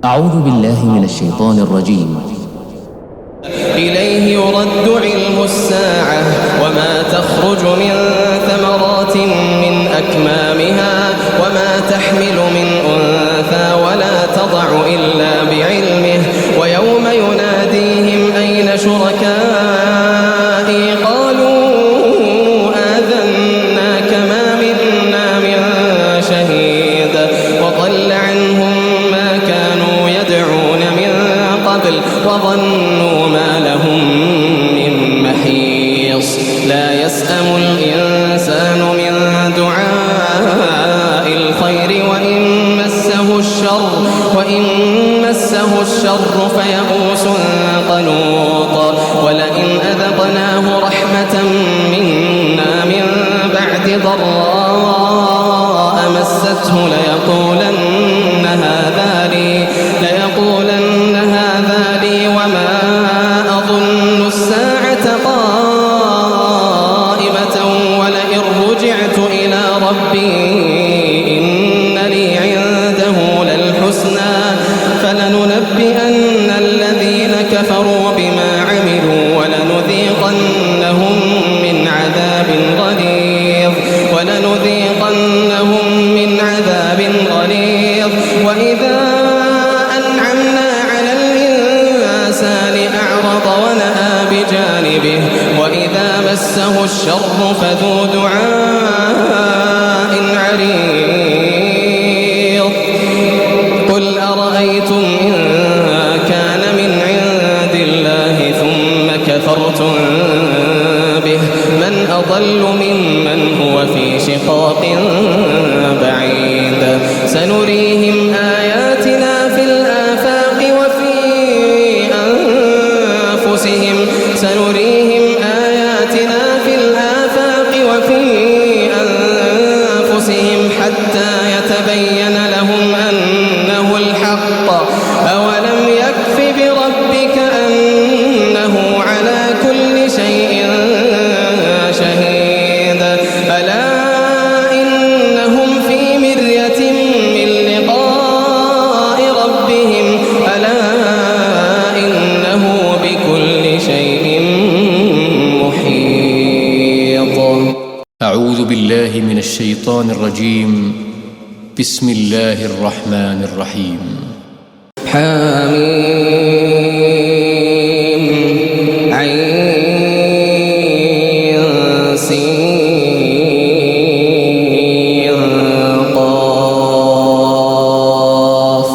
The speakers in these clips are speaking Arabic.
أعوذ بالله من الشيطان الرجيم. إليه يرد علم الساعة وما تخرج من ثمرات من أكمامها وما تحمل من أنثى ولا تضع إلا بعلمه ويوم يناديهم أين شركائي قالوا آذناك ما منا من شهيد وضل عنهم ما كانوا يدعون من قبل وظنوا ما لهم من محيص لا يسأم الإنسان من دعاء الخير وإن مسه الشر فيئوس قنوط ولئن أذقناه رحمة منا من بعد ضراء مسته ليقولن هذا لي وما أظن الساعة قائمة ولئن رجعت إلى ربي إن لي عنده للحسنى فلننبئن الذين كفروا بما عملوا ولنذيقنهم من عذاب غليظ وإذا أنعمنا على الإنسان أعرض ونأى بجانبه وإذا مسه الشر فذو دعاء عريض قل أرأيتم إن كان من عند الله ثم كفرتم به من أضل ممن هو في شقاق بعيد سنريهم آياتنا في الآفاق وفي أنفسهم حتى يتبين لهم أنه الحق أولم يكف بربك أنه على كل شيء شهيد ألا إنهم في مرية من لقاء ربهم ألا إنه بكل شيء محيط. أعوذ بالله من الشيطان الرجيم. بسم الله الرحمن الرحيم. حميم عين سين قاف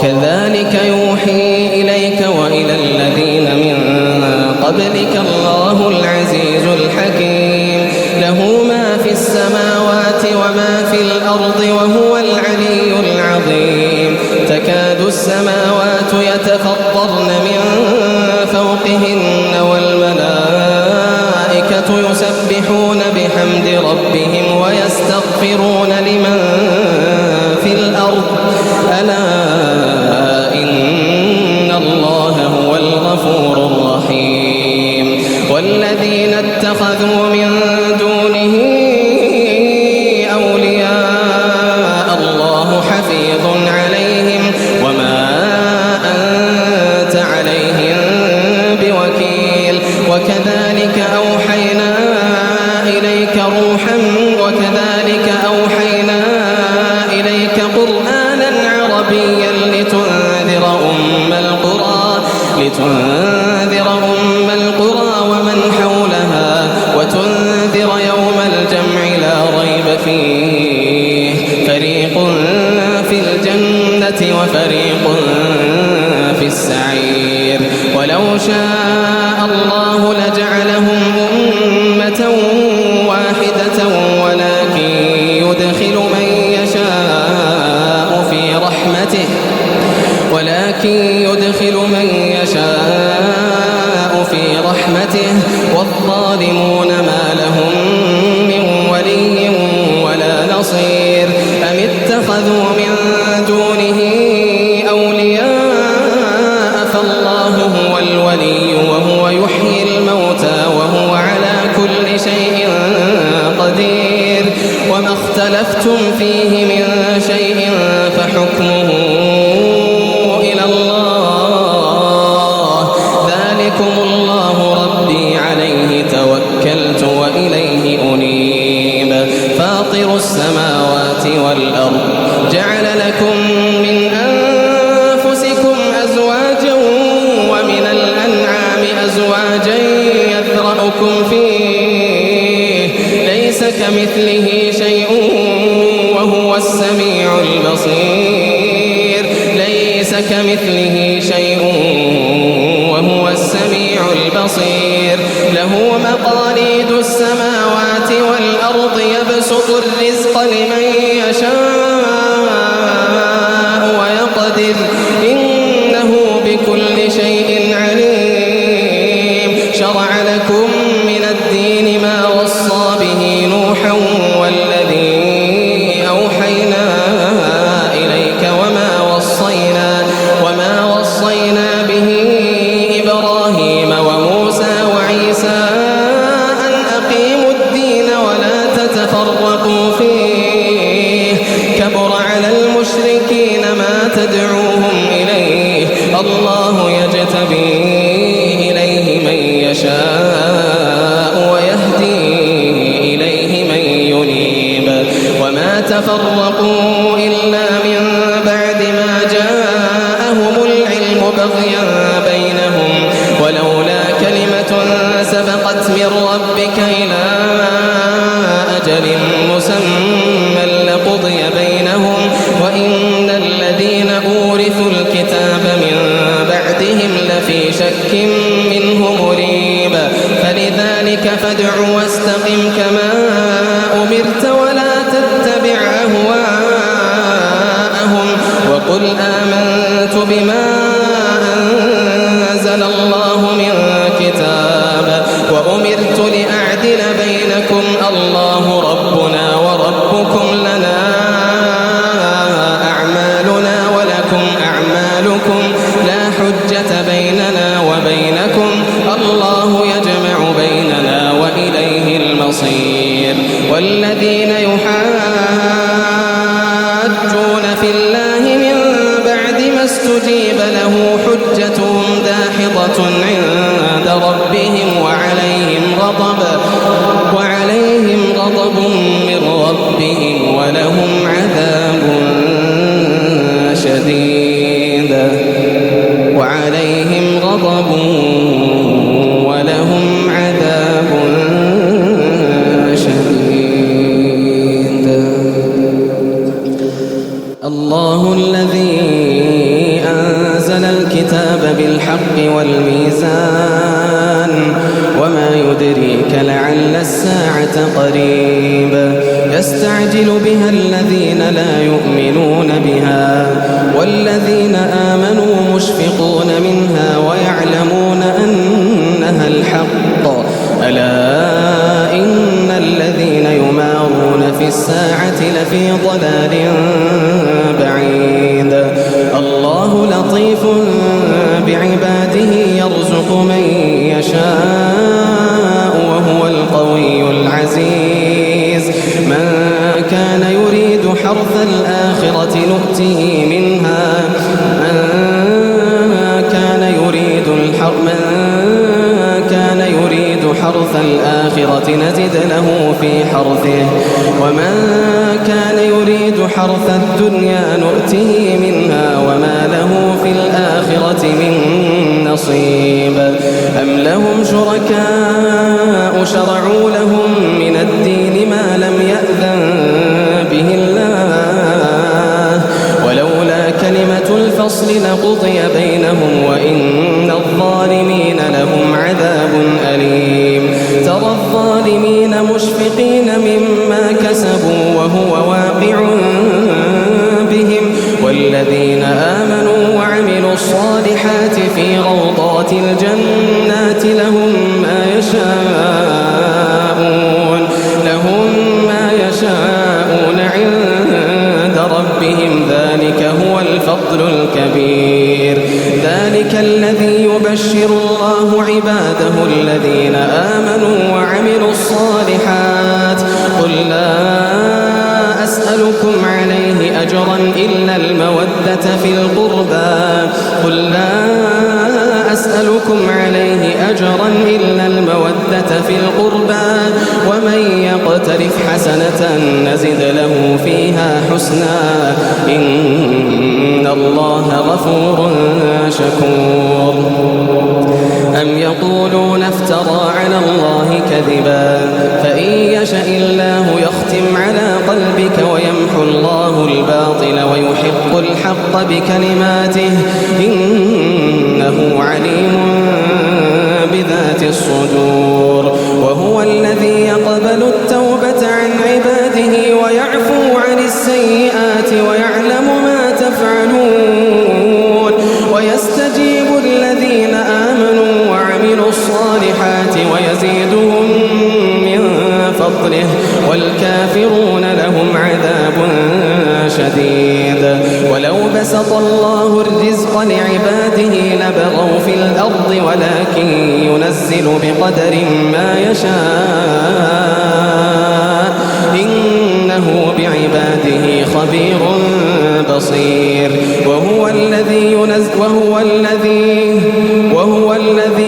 كذلك يوحي إليك وإلى الذين من قبلك الله العزيز الحكيم له ما في السماوات وما في الأرض وهو العلي العظيم تكاد السماوات يتفطرن من فوقهن والملائكة يسبحون بحمد ربهم ويستغفرون لمن في الأرض ألا إن الله هو الغفور الرحيم والذين اتخذوا من دونه أولياء الله حفيظ عليهم وما أنت عليهم بوكيل وكذلك أوحينا إليك قرآنا عربيا لتنذر أم القرى ومن حولها وتنذر يوم الجمع لا ريب فيه فريق في الجنة وفريق في السعير ولو شاء الله لجعلهم أمة واحدة ولكن يدخل من يشاء في رحمته والظالمون ما لهم من ولي ولا نصير أم اتخذوا من دونه أولياء فالله هو الولي وهو يحيي الموتى وهو على كل شيء قدير وما اختلفتم فيه من شيء فحكمه السماوات والأرض جعل لكم من أنفسكم أزواجا ومن الأنعام أزواجا يذرأكم فيه ليس كمثله شيء وهو السميع البصير ليس كمثله شيء وهو السميع البصير له مقاليد السماوات والأرض يبسط الرزق لمن يشاء ويقدر إنه بكل شيء عليم شرع لكم من الدين ما وصى به نوحا والذي أوحينا إليك وما وصينا به إبراهيم وموسى وعيسى أن أقيموا الدين ولا تتفرقوا فيه كبر على المشركين ما تدعوهم إليه الله يجتبي إليه من يشاء ويهدي إليه من ينيب وما تفرقوا إلا من بعد ما جاءهم العلم بغيا بينهم ولولا كلمة سبقت من ربك إلى أجل مسمى لقضي بينهم وإن الذين أورثوا الكتاب من بعدهم لفي شك منه مريب فلذلك فادع واستقم كما أمرت ولا تتبع أهواءهم وقل آمنت بما أنزل الله من كتاب وأمرت لأعدل بينكم الله ربنا وربكم لنا أعمالنا ولكم أعمالكم لا حجة بيننا وبينكم الله يجمع بيننا وإليه المصير والذين يحاجون في الله من بعد ما استجيب له حجتهم داحضة عند ربهم وعليهم غضب من ربهم ولهم عذاب شديد وعليهم غضب ولهم عذاب شديد الله الذي أنزل الكتاب بالحق والميزان وما يدريك لعل الساعة قريب يستعجل بها الذين لا يؤمنون بها والذين آمنوا مشفقون منها ويعلمون أنها الحق ألا إن الذين يمارون في الساعة لفي ضلال بعيد الله لطيف بعباده يرزق من يشاء وهو القوي العزيز من كان يريد حرث الآخرة نؤته منها من كان يريد حرث الآخرة نزد له في حرثه ومن كان يريد حرث الدنيا نؤته منها وما له في الآخرة من نصيب أم لهم شركاء شرعوا لهم من الدين ما لم يأذن به الله ولولا كلمة الفصل لقضي بينهم وإن الظالمين لهم عذاب أليم ترى الظالمين مشفقين مما كسبوا وهو واقع بهم والذين آمنوا وعملوا الصالحات في روضات الجنات لهم ما يشاءون عند ربهم ذلك هو الفضل الكبير ذلك الذي يبشر الله عباده الذين آمنوا وعملوا الصالحات قل لا أسألكم عليه أجرا إلا المودة في القربى قل لا أسألكم عليه أجرا إلا المودة في القربى ومن يقترف حسنة نزد له فيها حسنا إن الله غفور شكور. أم يقولون افترى على الله كذبا فإن يشأ الله يختم على قلبك ويمحو الله الباطل ويحق الحق بكلماته إنه عليم بذات الصدور. وهو الذي يقبل التوبة عن عباده ويعفو عن السيئات ويعلم ما تفعلون ويستجيب الذين آمنوا وعملوا الصالحات ويزيدهم من فضله والكافرون لهم عذاب شديد. ولو بسط الله الرزق لعباده لبغوا في الأرض ولكن ينزل بقدر ما يشاء إنه بعباده خبير بصير. وهو الذي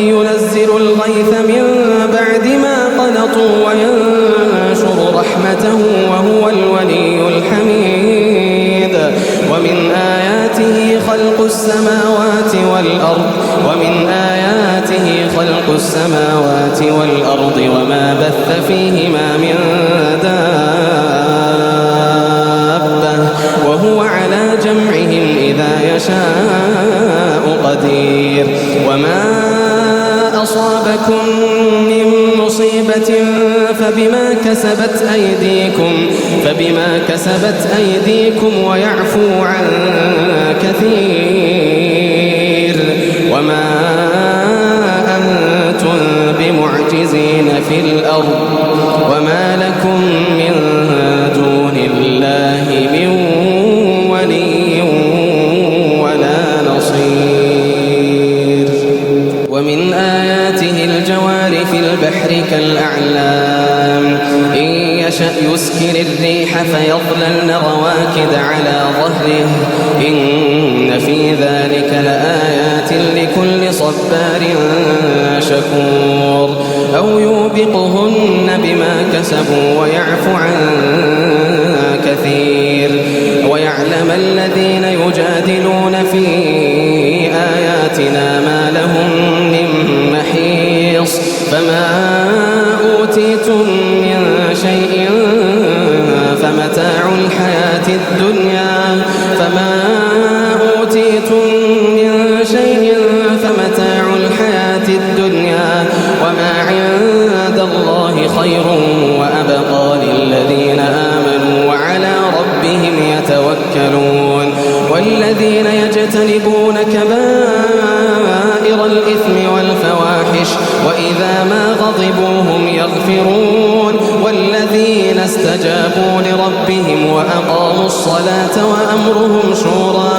ينزل الغيث من بعد ما قنطوا وينشر رحمته وهو الولي الحميد. ومن آياته خلق السماوات والأرض وما بث فيهما من دابة وهو على جمعهم إذا يشاء قدير. وما أصابكم من مصيبة فبما كسبت أيديكم ويعفو عن كثير. وما أنتم بمعجزين في الأرض وما لكم من دون الله من ولي ولا نصير. ومن آياته الجوار في البحر كالأعلام إن يشأ يسكن الريح فيظللن رواكد على ظهره إن في ذلك لآيات لكل صبار شكور. أو يوبقهن بما كسبوا ويعفو عن كثير. ويعلم الذين يجادلون في آياتنا ما لهم من محيص. فما أوتيتم من شيء فمتاع الحياة الدنيا وما عند الله خير وأبقى للذين آمنوا وعلى ربهم يتوكلون. والذين يجتنبون كبائر الإثم والفواحش وإذا ما غضبوا هم يغفرون. والذين استجابوا لربهم وأقاموا الصلاة وأمرهم شورى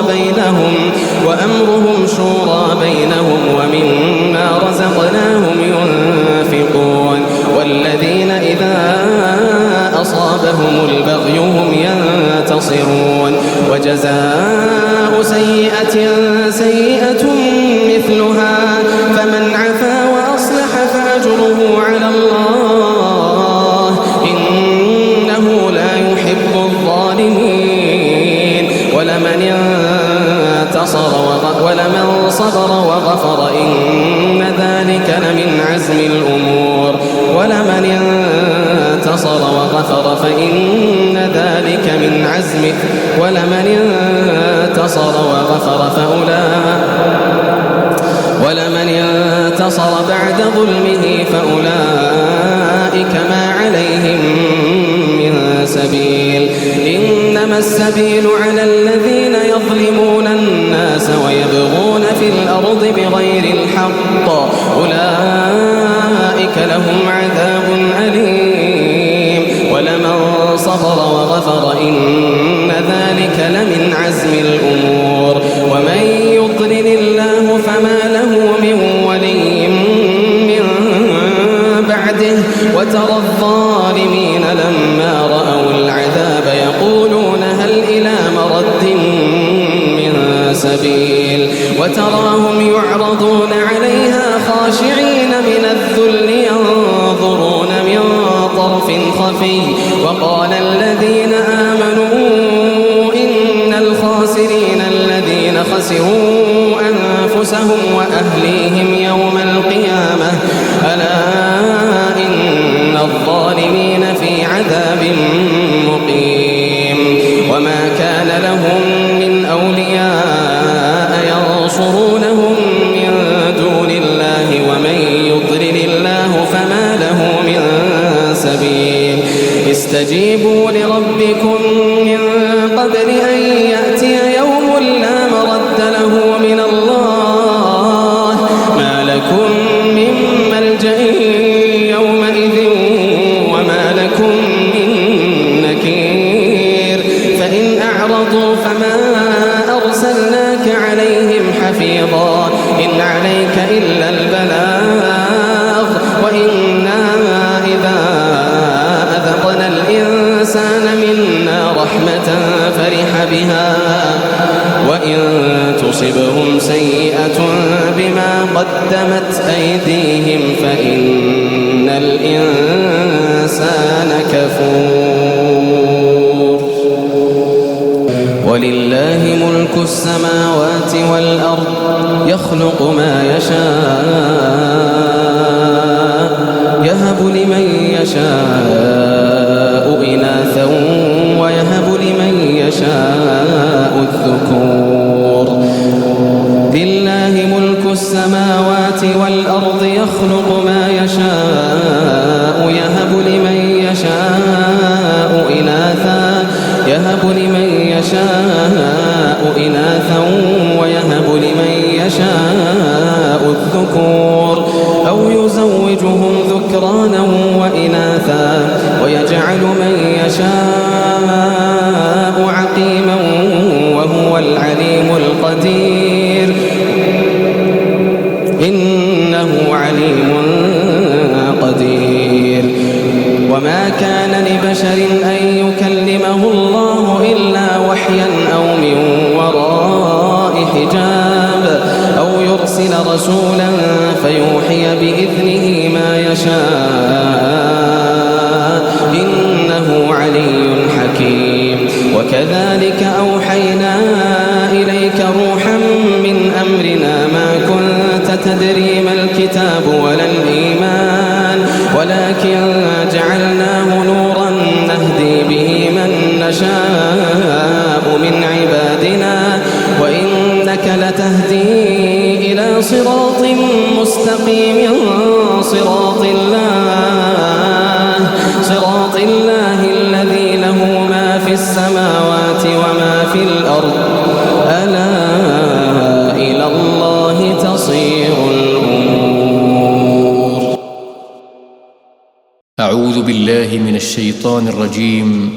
بينهم ومما رزقناهم ينفقون. والذين إذا أصابهم البغي هم ينتصرون. وجزاء سيئة مثلها فمن عفا وأصلح فأجره على الله إنه لا يحب الظالمين. ولمن صبر وغفر إن ذلك لمن عزم الأمور. ولمن انتصر وغفر فإن ذلك من عزم. ولمن انتصر بعد ظلمه فأولئك ما عليهم من سبيل. إنما السبيل على الذين يظلمون الناس ويبغون في الأرض بغير الحق أولئك لهم عذاب أليم. ولمن صبر وغفر إن ذلك لمن عزم الأمور. ومن يضلل الله فما له من ولي من بعده. وترى الظالمين لما رأوا العذاب يقولون هل إلى مرد من سبيل. وتراهم يعرضون عليها خاشعين من الذل ينظرون من طرف خفي. وقال الذين آمنوا إن الخاسرين الذين خسروا أنفسهم وأهليهم يوم القيامة ألا إن الظالمين في عذاب مقيم. وما كان لهم من أولياء ينصرونهم من دون الله ومن يضلل الله فما له من سبيل. استجيبوا لربكم من قبل أن يأتي يوم لا مرد له من الله ما لكم من ملجأ يومئذ وما لكم من نكير. فإن أعرضوا فما أرسلناك عليهم حفيظا إن عليك إلا البلاغ وإنا إذا أذقنا الإنسان منا رحمة فرح بها وإن تصبهم سيئة بما قدمت أيديهم فإن الإنسان كفور. ولله ملك السماوات والأرض يخلق ما يشاء يهب لمن يشاء إناثا ويهب لمن يشاء الذكور. لله ملك السماوات والأرض يخلق ما يشاء يهب لمن يشاء إناثا ويهب لمن يشاء الذكور أو يزوجهم ذكرانا وإناثا ويجعل من يشاء عقيما وهو العليم القدير. إنه عليم قدير. وما كان لبشر أن يكلمه الله إلا وحيا أو من وراء حجاب أو يرسل رسولا فيوحي بإذنه ما يشاء إنه علي حكيم. وكذلك أوحينا إليك روحا من أمرنا ما كنت تدري ما الكتاب ولا الإيمان ولكن جعلناه نورا نهدي به من نشاء من عبادنا وإنك لتهدي إلى صراط مستقيم صراط الله الذي له ما في السماوات وما في الأرض ألا إلى الله تصير الأمور. أعوذ بالله من الشيطان الرجيم.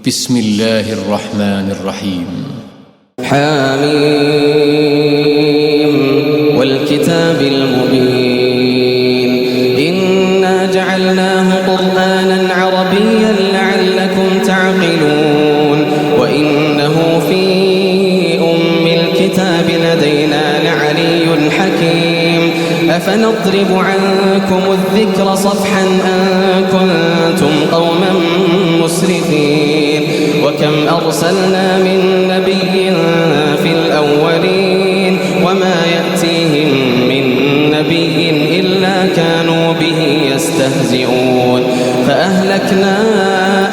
بسم الله الرحمن الرحيم. حميم والكتاب المبين إنا جعلناه قرآنا عربيا لعلكم تعقلون وإنه في أم الكتاب لدينا لعلي حكيم. أفنضرب عنكم الذكر صفحا أن كنتم قوما مسرفين. وكم أرسلنا من نبي في الأولين وما يأتيهم من نبي إلا كانوا به يستهزئون. فأهلكنا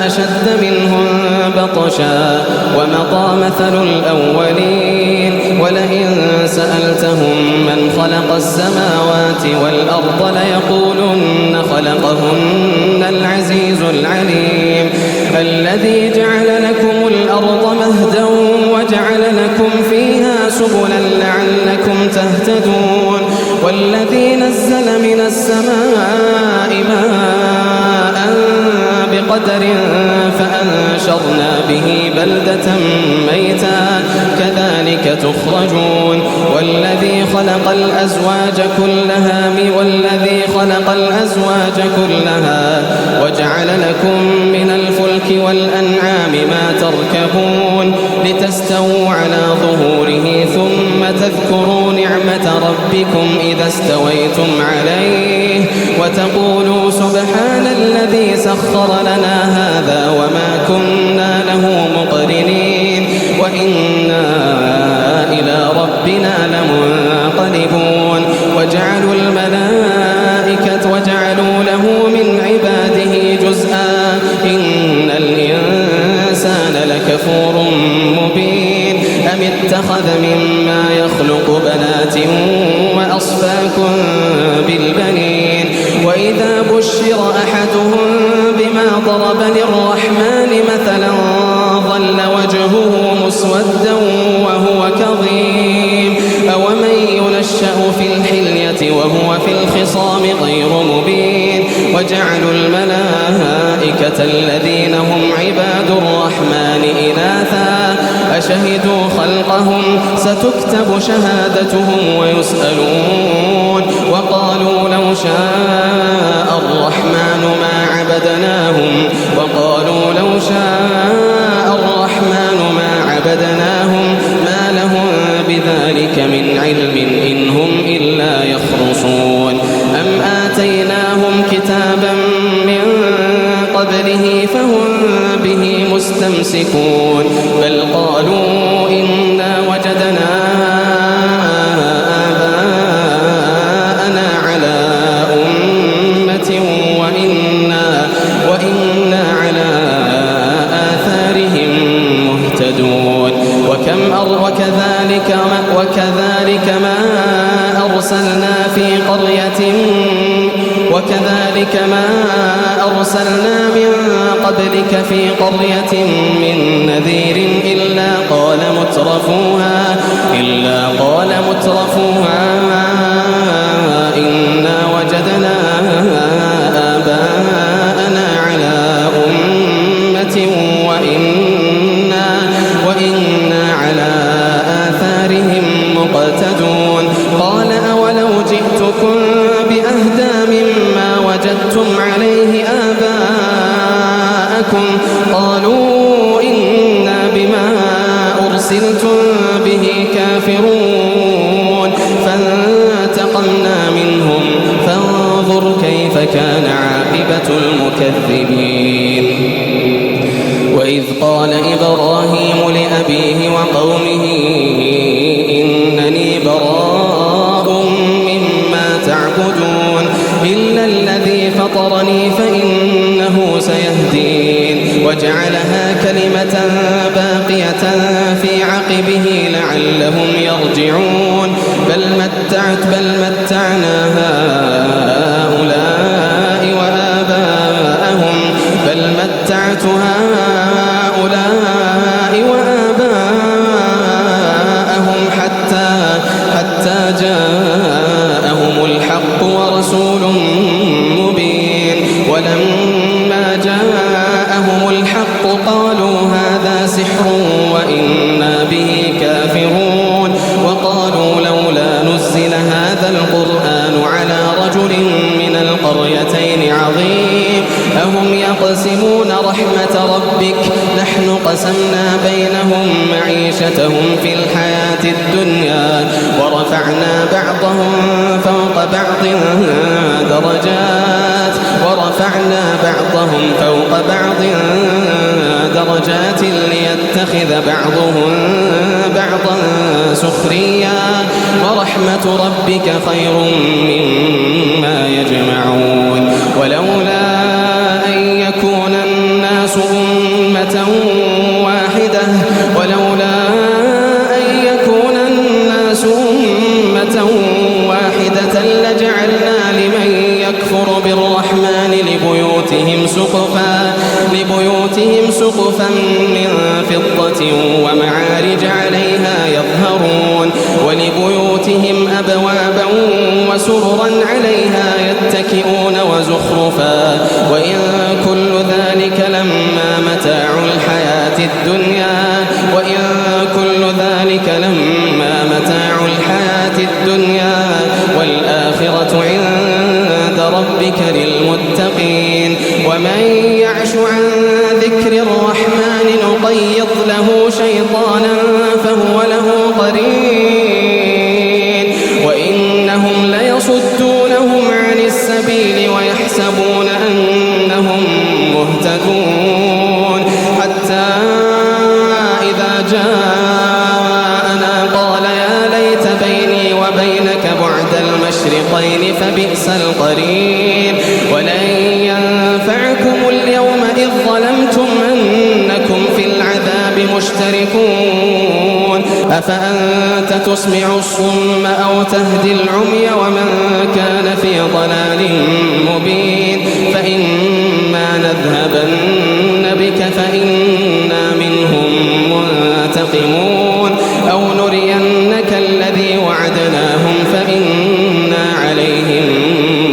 أشد منهم بطشا ومضى مثل الأولين. ولئن سألتهم من خلق السماوات والأرض ليقولن خلقهن العزيز العليم الذي جعل لكم الأرض مهدا وجعل لكم فيها سبلا لعلكم تهتدون. والذي نزل من السماء ماء بقدر فأنشرنا به بلدة ميتا كذلك تخرجون. والذي خلق الأزواج كلها وجعل لكم من الفلك والأنعام ما تركبون لتستووا على ظهوره ثم تذكروا نعمة ربكم إذا استويتم عليه وتقولوا سبحان الذي سخر لنا هذا وما كنا له مقرنين وإنا إلى ربنا لمنقلبون وجعلوا له من عباده جزءا إن الإنسان لكفور مبين أم اتخذ مما يخلق بنات وأصفاكم بالبنين وإذا بشر أحدهم بما ضرب للرحمن مثلا ظل وجهه مسودا وهو كظيم أومن ينشأ في الحلية وهو في الخصام غير مبين وجعلوا الملائكة الذين هم عباد الرحمن إناثا أشهدوا خلقهم ستكتب شهادتهم ويسألون وقالوا لو شاء الرحمن ما عبدناهم ما لهم بذلك من علم إن هم إلا يخرصون أم آتيناهم كتابا من قبله فهم به مستمسكون بل قالوا إنا وجدنا آباءنا على أمة وإنا على آثارهم مهتدون وكذلك ما أرسلنا من قبلك في قرية من نذير إلا قال مترفوها إنا وجدنا آباءنا على أمة وإنا على آثارهم مقتدون قال أولو جئتكم بأهدى مما وجدتم عليه آباءكم قالوا إنا بما أرسلتم به كافرون فانتقمنا منهم فانظر كيف كان عاقبة المكذبين وإذ قال إبراهيم لأبيه وقومه إنني براء مما تعبدون إلا الذي فطرني فإنه سيهدين وجعلها كلمة باقية في عقبه لعلهم يرجعون بل متعنا هؤلاء وآباءهم حتى جاءهم الحق ورسول مبين ولما جاءهم الحق قالوا هذا سحر وإنا به كافرون وقالوا لولا نزل هذا القرآن على رجل من القريتين عظيم أهم يقسمون رحمة ربك نحن قسمنا بينهم معيشتهم في الحياة الدنيا ورفعنا بعضهم فوق بعض درجات ليتخذ بعضهم بعضا سخريا ورحمة ربك خير مما يجمعون ولولا أن يكون الناس أمة واحدة لجعلنا لمن يكفر بالرحمن لبيوتهم سقفا من فضة ومعارج عليها يظهرون ولبيوتهم أبوابا وسررا عليها يتكئون وزخرفا وإن كل ذلك لما متاع الحياة الدنيا والآخرة عند ربك للمتقين ومن يعش عن ذكر الرحمن نقيض له شيطانا فهو له قرين وإنهم ليصدونهم عن السبيل ويحسبون أنهم إنهم مهتدون حتى إذا جاءنا قال يا ليت بيني وبينك بعد المشرقين فبئس القرين ولن ينفعكم اليوم إذ ظلمتم أنكم في العذاب مشتركون أفأنت تسمع الصم أو تهدي العمي ومن كان في ضلال مبين فإما نذهبن بك فإنا منهم منتقمون أو نرينك الذي وعدناهم فإنا عليهم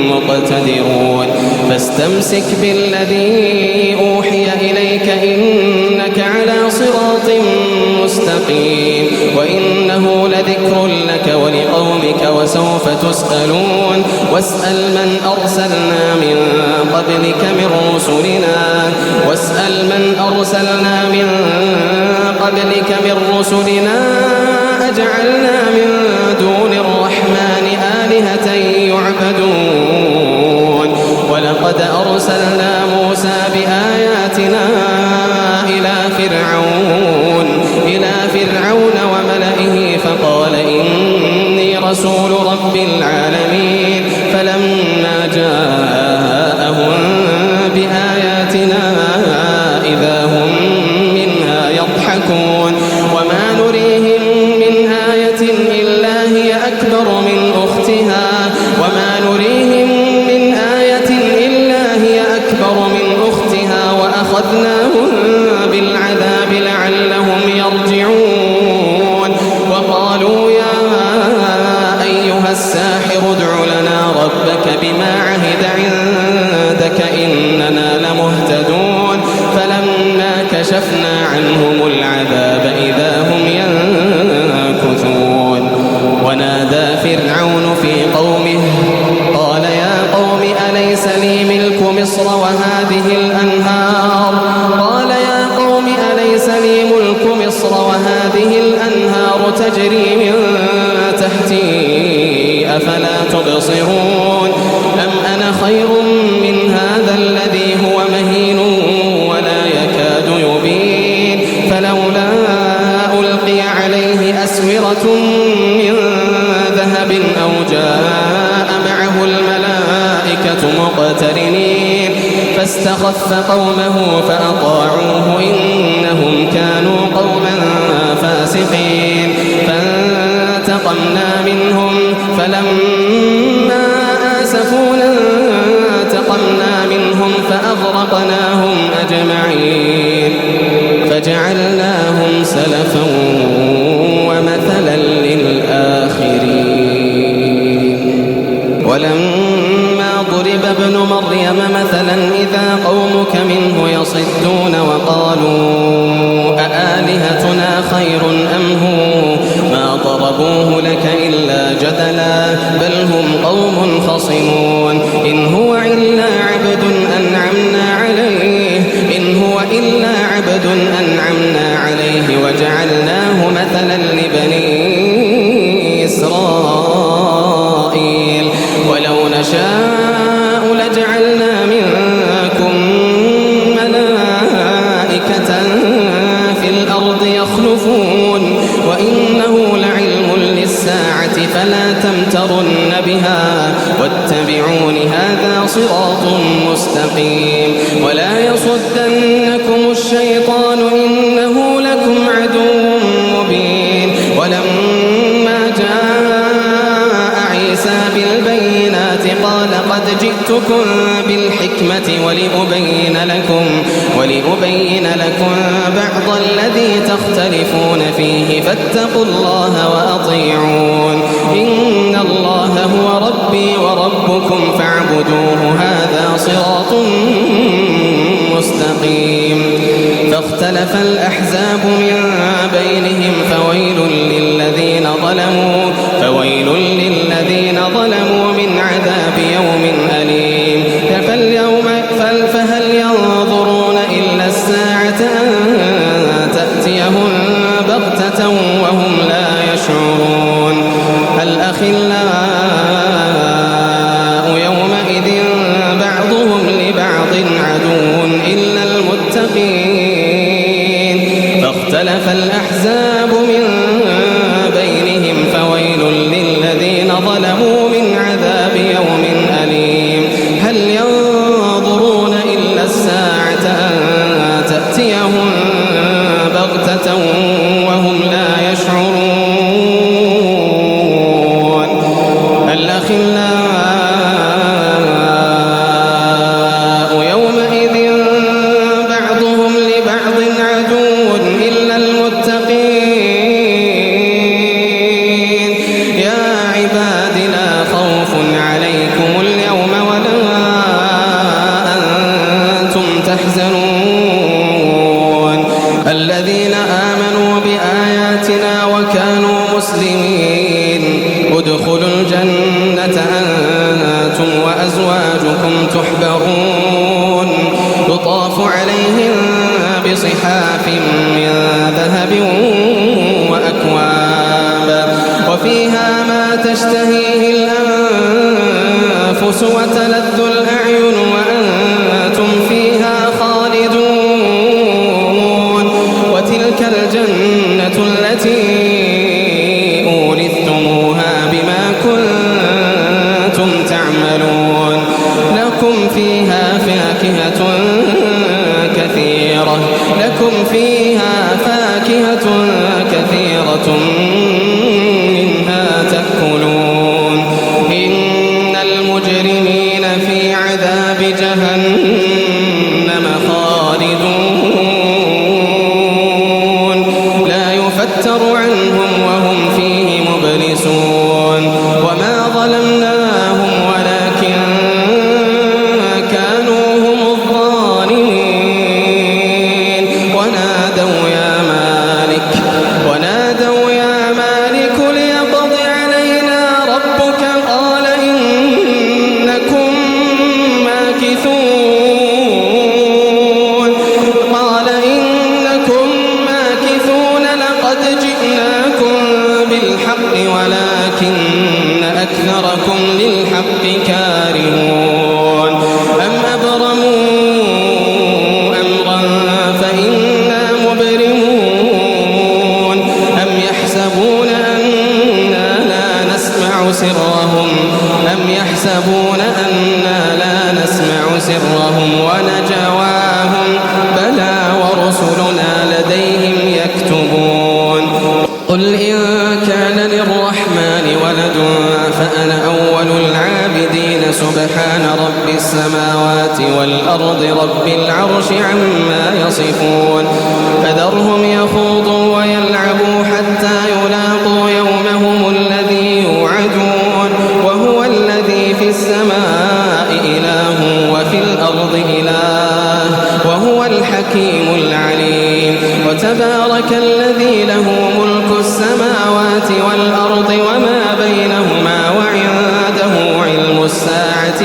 مقتدرون فاستمسك بالذي أوحي إليك إنك على صراط مستقيم وإنه لذكر لك ولقومك وسوف تسألون واسأل من أرسلنا من قبلك من رسلنا أجعلنا من دون الرحمن آلهة يعبدون ولقد أرسلنا موسى بآياتنا إلى فرعون وملئه فقال إني رسول رب العالمين فلما جاءهم بآياتنا إذا هم منها يضحكون وما نريهم من آية إلا هي أكبر من أختها وأخذناهم بالعذاب لعلهم يرجعون وقالوا يا أيها الساحر ادع لنا ربك بما عهد عندك إننا لمهتدون فلما كشفنا عنهم العذاب إذا هم ينكثون ونادى فرعون في قومه قال يا قوم أليس لي ملك مصر وهذه الأنهار تجري من تحتي أفلا تبصرون أم أنا خير من هذا الذي هو مهين ولا يكاد يبين فلولا ألقي عليه أسورة من ذهب أو جاء معه الملائكة مقترنين فاستخف قومه فأطاعوه إنهم كانوا قوما فاسقين فانتقمنا منهم فلما آسفونا انتقمنا منهم فأغرقناهم أجمعين فجعلناهم سلفا ومثلا للآخرين ولما ضرب ابن مريم مثلا إذا قومك منه يصدون وقالوا أآلهتنا خير أم هو ما ضربوه لك إلا جدلا بل هم قوم خصمون إن هو إلا عبد أنعمنا عليه وجعلناه مثلا لبني إسرائيل ولو نشاء لجعلنا منكم ملائكة في الأرض يخلفون وإنه لعلم للساعة فلا تمترن بها واتبعون هذا صراط مستقيم ولا يصدنكم الشيطان إنه لكم عدو مبين ولما جاء عيسى بالبينات قال قد جئتكم بالحكمة ولأبين لكم بعض الذي تختلفون فيه فاتقوا الله وأطيعون إن الله هو ربي وربكم فاعبدوه هذا صراط مستقيم فاختلف الأحزاب من بينهم فويل للذين ظلموا من عذاب يوم أليم فهل ينظرون إلا الساعة أن تأتيهم بغتة وهم لا يشعرون الأخلاء يومئذ بعضهم لبعض عدو مسلمين ادخلوا الجنة أنتم وأزواجكم تحبرون يطاف عليهم بصحاف من ذهب وأكواب وفيها ما تشتهيه الأنفس وتلذ الأعين وأنتم فيها خالدون وتلك الجنة التي أورثتموها بما كنتم تعملون لكم فيها فاكهة كثيرة منها تأكلون إن المجرمين في عذاب جهنم خالدون لا يفتر عنهم وهم فيه مبلسون وما ظلمناهم ولكن كانوا هم الظالمين ونادوا يا مالك ليقض علينا ربك قال إنكم ماكثون لقد جئناكم بالحق ولكن أكثركم للحق كارهون أم أبرموا أمرا فإنا مبرمون أم يحسبون أننا لا نسمع سرهم ونجواهم بلى ورسلنا لديهم يكتبون قل إن كان للرحمن ولد فأنا أول العابدين سبحان رب السماوات والأرض رب العرش عما يصفون فذرهم يخوضوا ويلعبوا حتى يلاقوا يومهم الذي يوعدون وهو الذي في السماء إله وفي الأرض إله وهو الحكيم العليم وتبارك الذي له ملك السماوات والأرض وما بينهما وعنده علم الساعة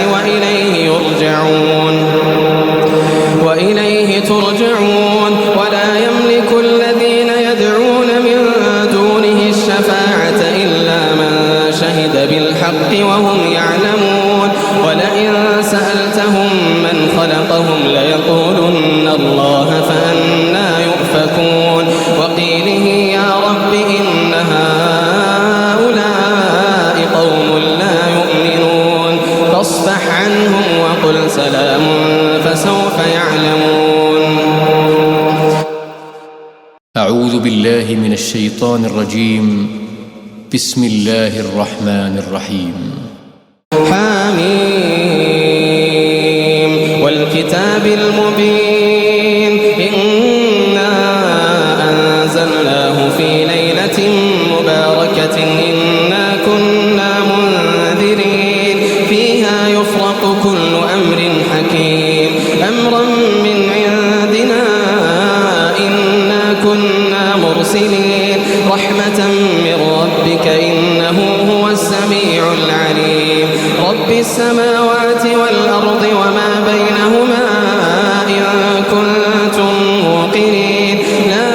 وإليه ترجعون ولا يملك الذين يدعون من دونه الشفاعة إلا من شهد بالحق وهم يعلمون ولئن سألتهم من خلقهم ليقولن الله فأنى يؤفكون وقيله يا رب إن هؤلاء قوم لا يؤمنون فاصفح عنهم وقل سلام فسوف يعلمون. أعوذ بالله من الشيطان الرجيم. بسم الله الرحمن الرحيم. حميم والكتاب المبين إنا أنزلناه في ليلة مباركة إنا كنا منذرين فيها يفرق كل أمر حكيم أمرا من عندنا إنا كنا مرسلين رحمة من ربك إنه هو السميع العليم رب السماوات والأرض وما بينهما إن كنتم موقنين لا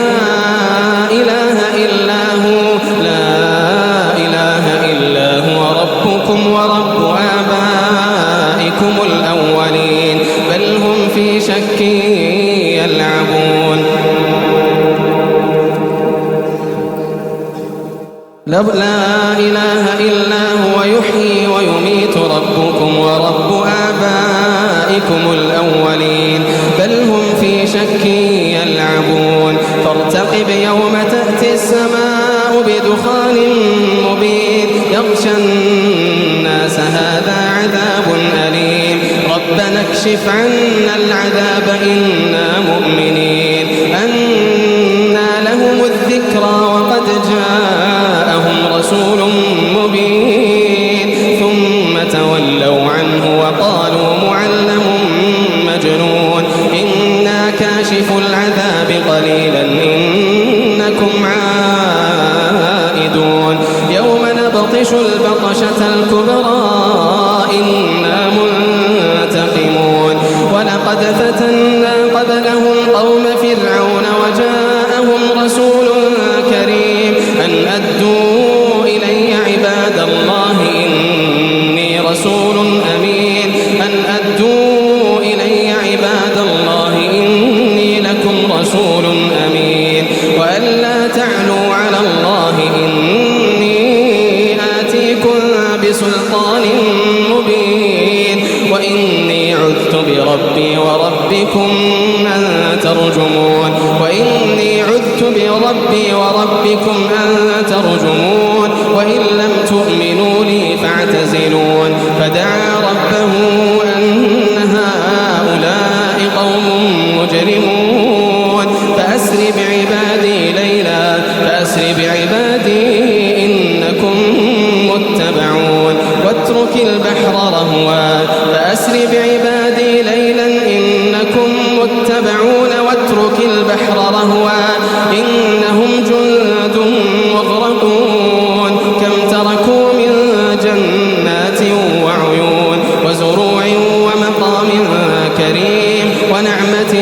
إله إلا هو ربكم ورب آبائكم الأولين بل هم في شك يلعبون لا إله إلا هو يحيي ويميت ربكم ورب آبائكم الأولين بل هم في شك يلعبون فارتقب يوم تأتي السماء بدخان مبين يغشى الناس هذا عذاب أليم ربنا اكشف عنا العذاب إنا مؤمنين أنى لهم الذكرى وقد جاءهم رسول مبين ثم تولوا عنه وقالوا معلم مجنون إنا كاشف العذاب قليلا إنكم عائدون وَنَبْطِشُ الْبَطْشَةَ الْكُبْرَى إِنَّا مُنْتَقِمُونَ وَلَقَدْ فَتَنَّا قَبْلَهُمْ قَوْمَ فِرْعَوْنَ وَجَاءَهُمْ رَسُولٌ كَرِيمٌ أَنْ أَدُّوا إِلَيَّ عِبَادَ اللَّهِ إِنِّي رَسُولٌ أَمِينٌ أَنْ أَدُّوا إِلَيَّ عِبَادَ اللَّهِ إِنِّي لَكُمْ رَسُولٌ أَمِينٌ وَأَن لَّا تَعْلُوا عَلَى اللَّهِ إِنِّي آتِيكُم بِسُلْطَانٍ مُّبِينٍ وَإِنِّي عُذْتُ بِرَبِّي وَرَبِّكُمْ أَن تَرْجُمُونِ وَإِن لَّمْ تُؤْمِنُوا لِي فَاعْتَزِلُونِ فَدَعَا رَبَّهُ أَنَّ هَٰؤُلَاءِ قَوْمٌ مُّجْرِمُونَ فَأَسْرِ بِعِبَادِي إِنَّكُم مُّتَّبَعُونَ وَاتْرُكِ الْبَحْرَ رَهْوًا فَأَسْرِ بِعِبَادِي لَيْلًا إِنَّكُم مُّتَّبَعُونَ وَاتْرُكِ الْبَحْرَ رَهْوًا إِنَّهُمْ جُندٌ مُّغْرَقُونَ كَمْ تَرَكُوا مِن جَنَّاتٍ وَعُيُونٍ وَزُرُوعٍ وَمَقَامٍ كَرِيمٍ وَنَعْمَةٍ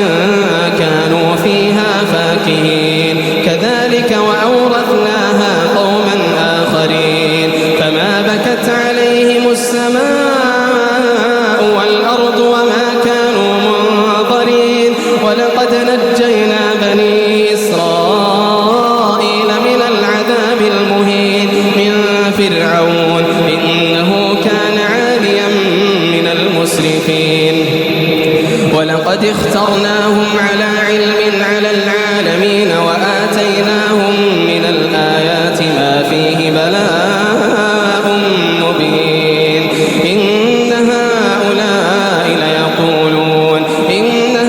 كَانُوا فِيهَا فَاكِهِينَ كَذَٰلِكَ وَأَوْرَثْنَاهَا قَوْمًا آخَرِينَ فَمَا بَكَتْ عَلَيْهِمُ السَّمَاءُ وَالْأَرْضُ وَمَا كَانُوا مُنظَرِينَ وَلَقَدْ نَجَّيْنَا بَنِي إِسْرَائِيلَ مِنَ الْعَذَابِ الْمُهِينِ مِن فِرْعَوْنَ إِنَّهُ كَانَ عَالِيًا مِنَ الْمُسْرِفِينَ وَلَقَدِ اخْتَرْنَاهُمْ عَلَىٰ عِلْمٍ عَلَى الْعَالَمِينَ وَآتَيْنَاهُم مِّنَ الْآيَاتِ مَا فِيهِ بَلَاءٌ مُّبِينٌ إِنَّ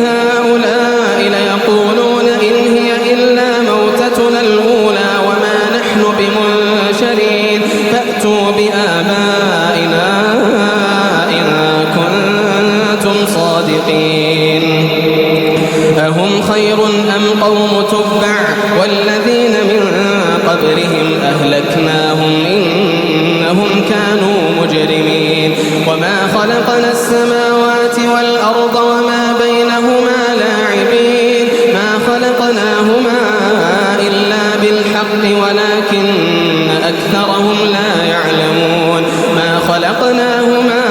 هَٰؤُلَاءِ لَيَقُولُونَ إِنْ هِيَ إِلَّا مَوْتَتُنَا الْأُولَىٰ وَمَا نَحْنُ بِمُنشَرِينَ فَأْتُوا بِآبَائِنَا إِن كُنتُمْ صَادِقِينَ أَهُمْ خَيْرٌ أَمْ قَوْمُ تُبَّعٍ وَالَّذِينَ مِن قَبْلِهِمْ أَهْلَكْنَاهُمْ إِنَّهُمْ كَانُوا مُجْرِمِينَ وَمَا خَلَقْنَا السَّمَاوَاتِ وَالْأَرْضَ وَمَا بَيْنَهُمَا لَاعِبِينَ مَا خَلَقْنَاهُمَا إِلَّا بِالْحَقِّ وَلَٰكِنَّ أَكْثَرَهُمْ لَا يَعْلَمُونَ مَا خَلَقْنَاهُمَا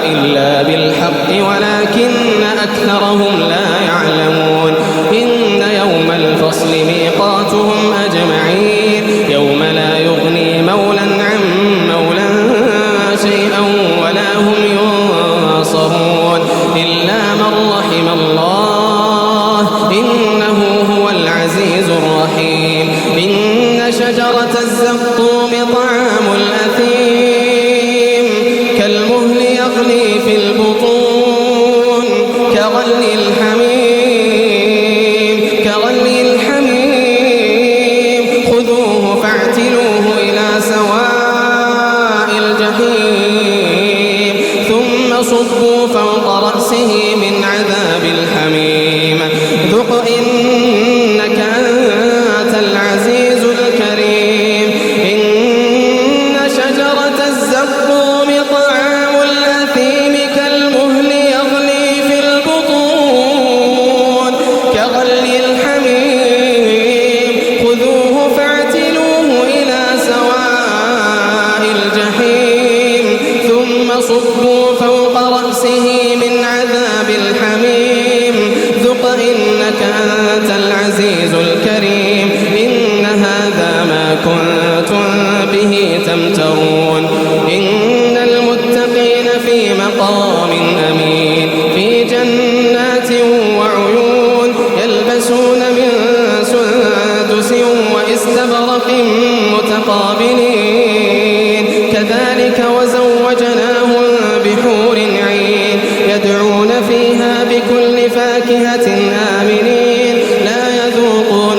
إِلَّا بِالْحَقِّ وَلَٰكِنَّ أَكْثَرَهُمْ لَا يَعْلَمُونَ إِنَّ يَوْمَ الْفَصْلِ مِيقَاتُهُمْ أَجْمَعِينَ يَوْمَ لَا يُغْنِي مَوْلًى عَن مَّوْلًى شَيْئًا وَلَا هُمْ يُنصَرُونَ إِلَّا مَن رَّحِمَ اللَّهُ إِنَّهُ هُوَ الْعَزِيزُ الرَّحِيمُ إِنَّ شَجَرَتَ الزَّقُّومِ طَعَامُ الْأَثِيمِ كَالْمُهْلِ يَغْلِي فِي الْبُطُونِ كَغَلْيِ الْحَمِيمِ خُذُوهُ فَاعْتِلُوهُ إِلَىٰ سَوَاءِ الْجَحِيمِ ثُمَّ صُبُّوا فَوْقَ رَأْسِهِ مِنْ عَذَابِ الْحَمِيمِ ذُقْ إِنَّكَ أَنتَ الْعَزِيزُ الْكَرِيمُ إِنَّ شَجَرَتَ الزَّقُّومِ طَعَامُ الْأَثِيمِ كَالْمُهْلِ يَغْلِي فِي الْبُطُونِ كَغَلْيِ الْحَمِيمِ خُذُوهُ فَاعْتِلُوهُ إِلَىٰ سَوَاءِ الْجَحِيمِ ثُمَّ صُبُّوا فَوْقَ رَأْسِهِ مِنْ عَذَابِ الْحَمِيمِ ذُقْ إِنَّكَ أَنتَ الْعَزِيزُ الْكَرِيمُ إِنَّ هَٰذَا مَا كُنتُم بِهِ تَمْتَرُونَ إِنَّ الْمُتَّقِينَ فِي مَقَامٍ أَمِينٍ فِي جَنَّاتٍ وَعُيُونٍ يَلْبَسُونَ مِن سُندُسٍ وَإِسْتَبْرَقٍ مُّتَقَابِلِينَ كَذَٰلِكَ وَزَوَّجْنَاهُم بِحُورٍ عِينٍ يَدْعُونَ فِيهَا بِكُلِّ فَاكِهَةٍ آمِنِينَ لَا يَذُوقُونَ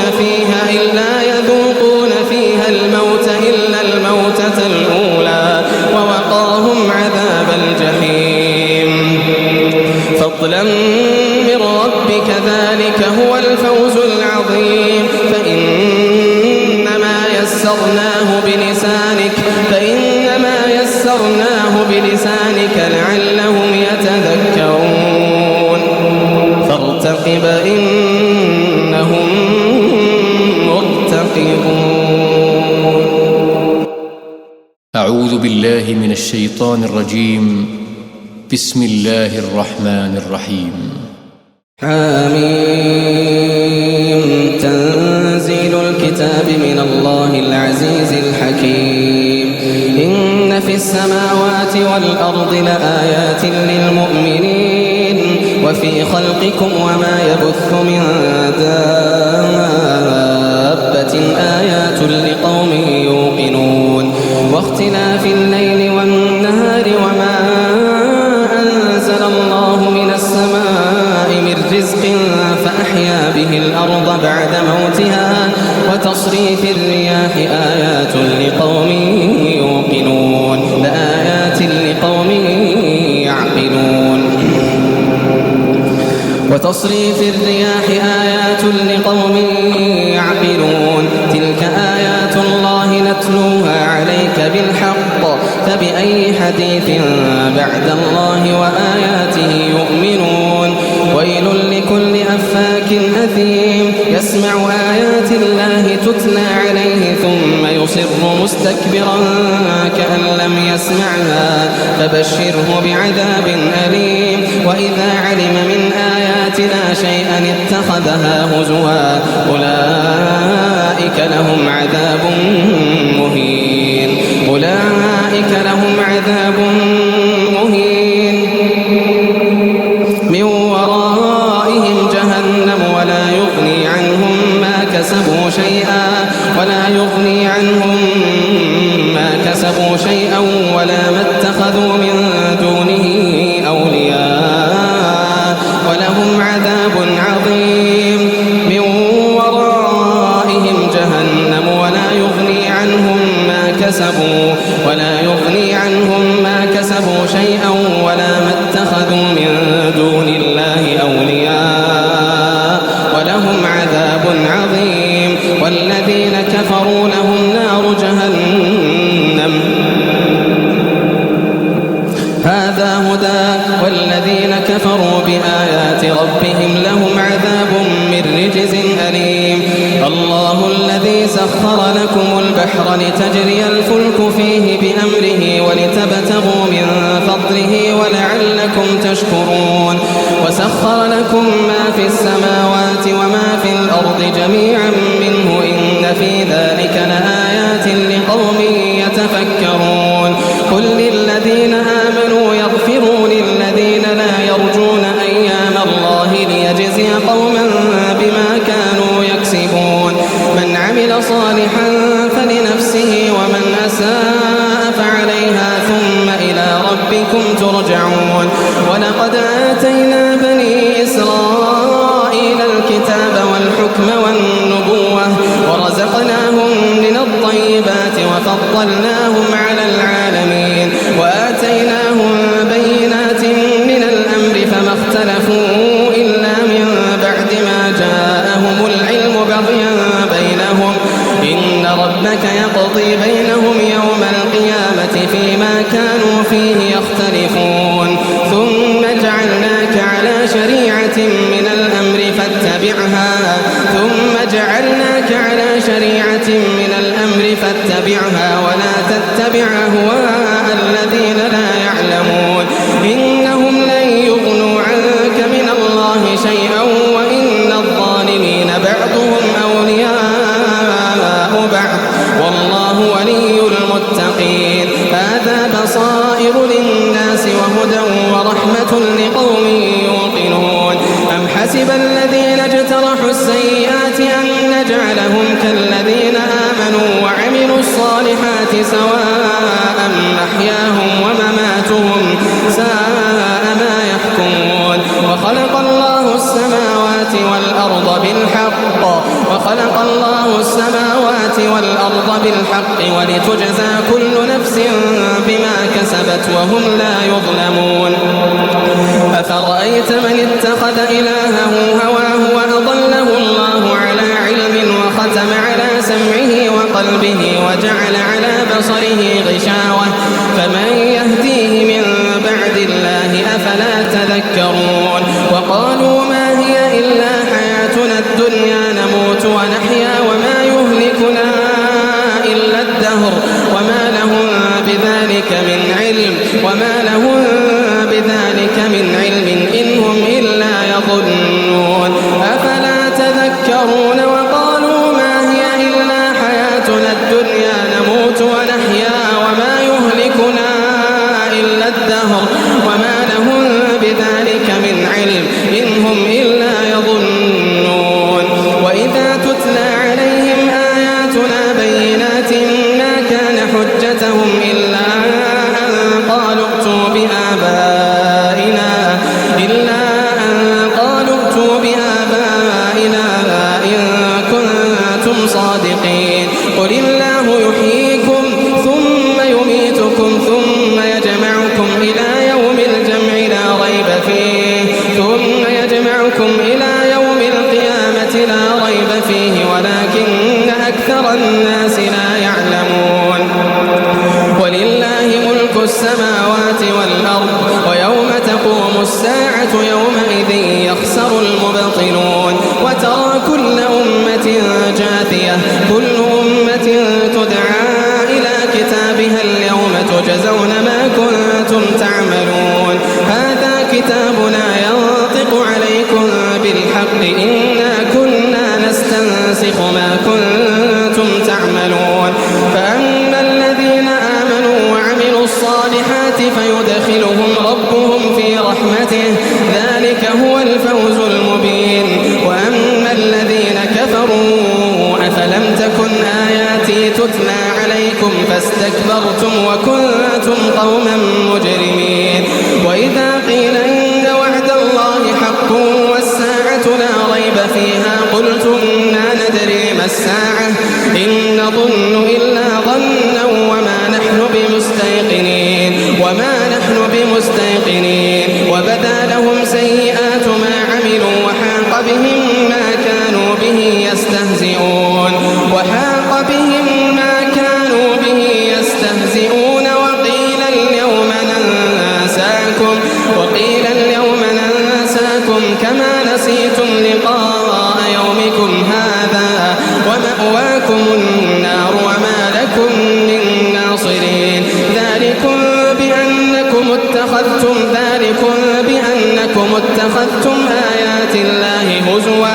فِيهَا الْمَوْتَ إِلَّا الْمَوْتَةَ الْأُولَىٰ وَوَقَاهُمْ عَذَابَ الْجَحِيمِ فَضْلًا مِّن رَّبِّكَ ذَٰلِكَ هُوَ الْفَوْزُ الْعَظِيمُ فَإِنَّمَا يَسَّرْنَاهُ بِلِسَانِكَ يسرناه بلسانك لعلهم يتذكرون فارتقب إنهم مرتقبون. أعوذ بالله من الشيطان الرجيم. بسم الله الرحمن الرحيم. حميم. تنزيل الكتاب من الله العزيز الحكيم. إن في السماوات والأرض لآيات للمؤمنين وفي خلقكم وما يبث من دابة آيات لقوم يوقنون واختلاف الليل والنهار وما أنزل الله من السماء من رزق فأحيا به الأرض بعد موتها وتصريف الرياح آيات لقوم يوقنون لآيات لقوم يعقلون وتصريف الرياح آيات لقوم يعقلون تلك آيات الله نتلوها عليك بالحق فبأي حديث بعد الله وآياته يؤمنون ويل لكل أفاك أثيم يسمع آيات الله تتلى عليه ثم يصر مستكبرا كأن لم يسمعها فبشره بعذاب أليم وإذا علم من آياتنا شيئا اتخذها هزوا أولئك لهم عذاب مهين أولئك لهم عذاب مهين من ورائهم جهنم ولا يغني عنهم ما كسبوا شيئا ولا ما اتخذوا من دونه أولياء ولهم عذاب عظيم من ورائهم جهنم ولا يغني عنهم ما كسبوا شيئا ولا ما اتخذوا من دون الله أولياء ولهم عذاب عظيم والذين كفروا لهم نار جهنم هذا هدى والذين كفروا بآيات ربهم لهم عذاب من رجز أليم الله الذي سخر لكم البحر لتجري الفلك فيه بأمره ولتبتغوا من فضله ولعلكم تشكرون وسخر لكم ما في السماوات وما في الأرض جميعا منه إن في ذلك لآيات لقوم يتفكرون قل للذين آمنوا يغفروا للذين لا يرجون أيام الله ليجزي قوما بما كانوا يكسبون من عمل صالحا فلنفسه ومن أساء فعليها ثم إلى ربكم ترجعون ولقد آتينا بني إسرائيل الكتاب والحكم والنبوة ورزقناهم من الطيبات وفضلناهم على العالمين وآتيناهم بينات من الأمر فما اختلفوا إلا من بعد ما جاءهم العلم بغيا بينهم إن ربك يقضي بينهم يوم القيامة فيما كانوا فيه يختلفون ثم جعلناك على شريعة من الأمر فاتبعها ولا تتبع أهواء الذين لا يعلمون إنهم لن يغنوا عنك من الله شيئا وإن الظالمين بعضهم أولياء بعض والله ولي المتقين هذا بصائر للناس وهدى ورحمة لقوم يوقنون أم حسب الذين اجترحوا السيئات أن نجعلهم كالذين آمنوا وعملوا الصالحات سواء محياهم ومماتهم ساء ما يحكمون وخلق الله السماوات والأرض بالحق ولتجزى كل نفس بما كسبت وهم لا يظلمون أفرأيت من اتخذ إلهه هواه وأضله الله على علم وختم على سمعه وقلبه وجعل على بصره غشاوة فمن تذكرون وقالوا ما هي إلا حياتنا الدنيا نموت ونحيا وما يهلكنا إلا الدهر وما لهم بذلك من علم إن هم إلا يظنون أفلا تذكرون وقالوا ما هي إلا حياتنا الدنيا نموت ونحيا وما يهلكنا إلا الدهر وما لهم بذلك من علم إن هم إلا يظنون وإذا تتلى عليهم آياتنا بينات ما كان حجتهم إلا أن قالوا ائتوا بآبائنا إن كنتم صادقين قل الله يحييكم ثم يميتكم ثم يجمعكم إلى يوم الجمع لا ريب فيه لا ريب فيه ولكن أكثر الناس لا يعلمون ولله ملك السماوات والأرض ويوم تقوم الساعة يومئذ يخسر المبطلون وترى كل أمة جاثية كل أمة تدعى إلى كتابها اليوم تجزون ما كنتم تعملون هذا كتابنا ينطق عليكم بالحق إنا كنا نستنسخ ما كنتم تعملون فأما الذين آمنوا وعملوا الصالحات فيدخلهم ربهم في رحمته ذلك هو الفوز المبين وأما الذين كفروا أفلم تكن آياتي تتلى عليكم فاستكبرتم وكنتم قوما مجرمين وإذا قيل إن وعد الله حق والساعة لا ريب فيها قلتم ما ندري ما الساعة إن نظن إلا ظنا وما نحن بمستيقنين وبدا لهم سيئات ما عملوا وحاق بهم ما كانوا به يستهزئون وقيل اليوم ننساكم كما نسيتم لقاء يومكم هذا ومأواكم النار وما لكم من ناصرين ذلكم بأنكم اتخذتم آيات الله هزوا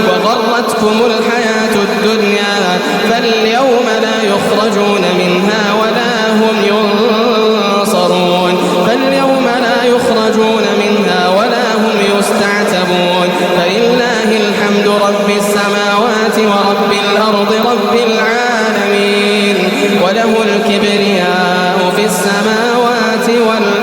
وغرتكم الحياة الدنيا فاليوم لا يخرجون منها ولا هم يستعتبون فلله الحمد رب السماوات ورب الأرض رب العالمين وله الكبرياء في السماوات والأرض